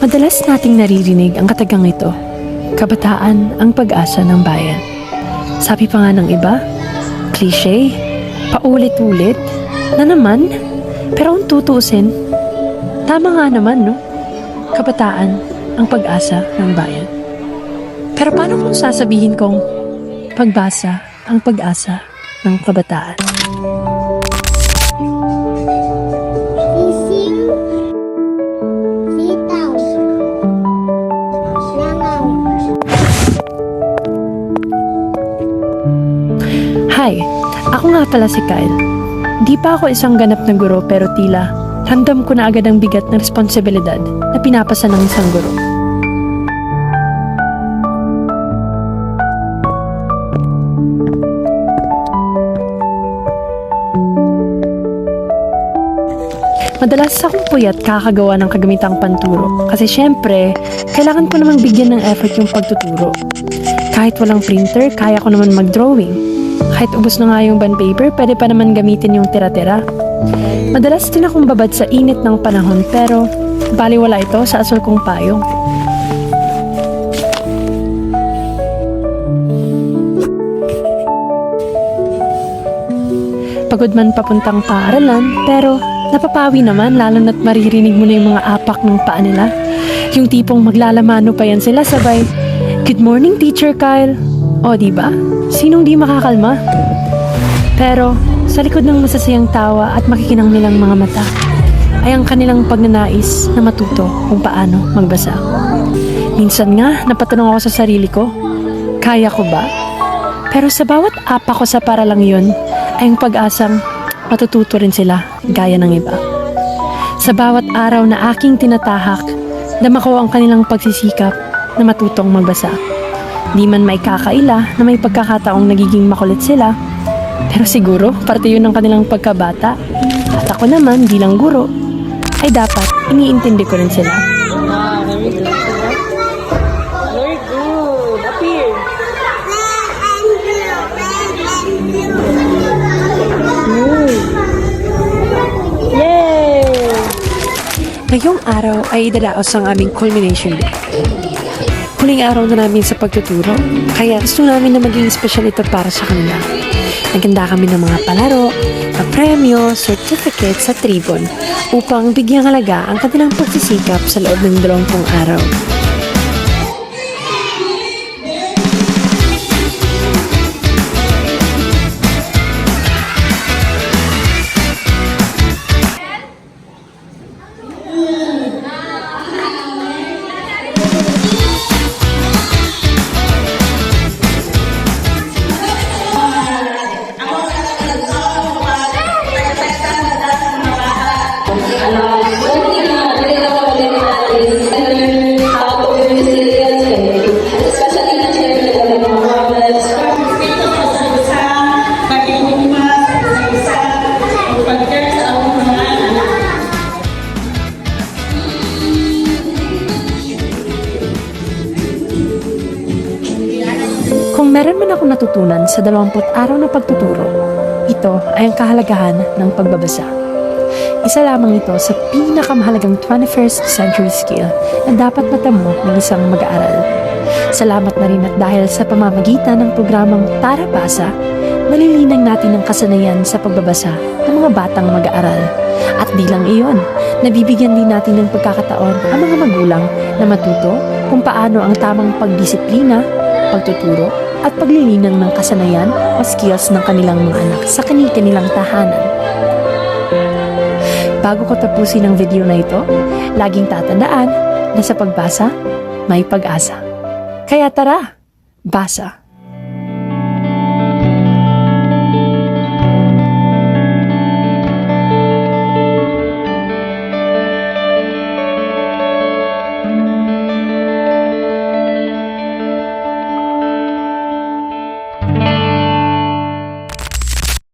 Madalas nating naririnig ang katagang ito, kabataan ang pag-asa ng bayan. Sabi pa nga ng iba, cliche, paulit-ulit, na naman, pero kung tutuusin, tama nga naman, no? Kabataan ang pag-asa ng bayan. Pero paano kung sasabihin kong pagbasa ang pag-asa ng kabataan? Sisiw, sitaw, langaw. Hi, ako nga pala si Kyle. Di pa ako isang ganap na guro pero tila ramdam ko na agad ang bigat ng responsibilidad na pinapasa ng isang guro. Madalas akong puyat kakagawa ng kagamitang panturo kasi syempre, kailangan ko namang bigyan ng effort yung pagtuturo. Kahit walang printer, kaya ko naman mag-drawing. Kahit ubos na nga yung bond paper, pwede pa naman gamitin yung tira-tira. Madalas din akong babad sa init ng panahon pero baliwala ito sa asol kong payong. Pagod man papuntang paaralan pero napapawi naman lalo na't maririnig mo na yung mga apak ng paa nila. Yung tipong maglalamano pa yan sila sabay, "Good morning, Teacher Kyle." O diba? Sinong di makakalma? Pero sa likod ng masasayang tawa at makikinang nilang mga mata ay ang kanilang pagnanais na matuto kung paano magbasa. Minsan nga napatanong ako sa sarili ko, kaya ko ba? Pero sa bawat apak ko sa paralang yun ay ang pag-asang matututo rin sila gaya ng iba. Sa bawat araw na aking tinatahak, dama ko ang kanilang pagsisikap na matutong magbasa. Di man may kakaila na may pagkakataong nagiging makulit sila, pero siguro parte yun ng kanilang pagkabata. At ako naman bilang guro, ay dapat iniintindi ko rin sila. Very good. Up here. Yay! Ngayong araw ay idadaos ang aming culmination day. Huling araw na namin sa pagtuturo, kaya gusto namin na maging special ito para sa kanila. Naghanda kami ng mga palaro, premyo, certificates at ribbon upang bigyang halaga ang kanilang pagsisikap sa loob ng 20 araw. Kung meron man akong natutunan sa 20 araw na pagtuturo, ito ay ang kahalagahan ng pagbabasa. Isa lamang ito sa pinakamahalagang 21st century skill na dapat matamo ng isang mag-aaral. Salamat na rin at dahil sa pamamagitan ng programang Tara Basa, nalilinang natin ang kasanayan sa pagbabasa ng mga batang mag-aaral. At di lang iyon, nabibigyan din natin ng pagkakataon ang mga magulang na matuto kung paano ang tamang pagdisiplina, pagtuturo, at paglilinang ng kasanayan o skills ng kanilang mga anak sa kanilang tahanan. Bago ko tapusin ang video na ito, laging tatandaan na sa pagbasa, may pag-asa. Kaya tara, basa!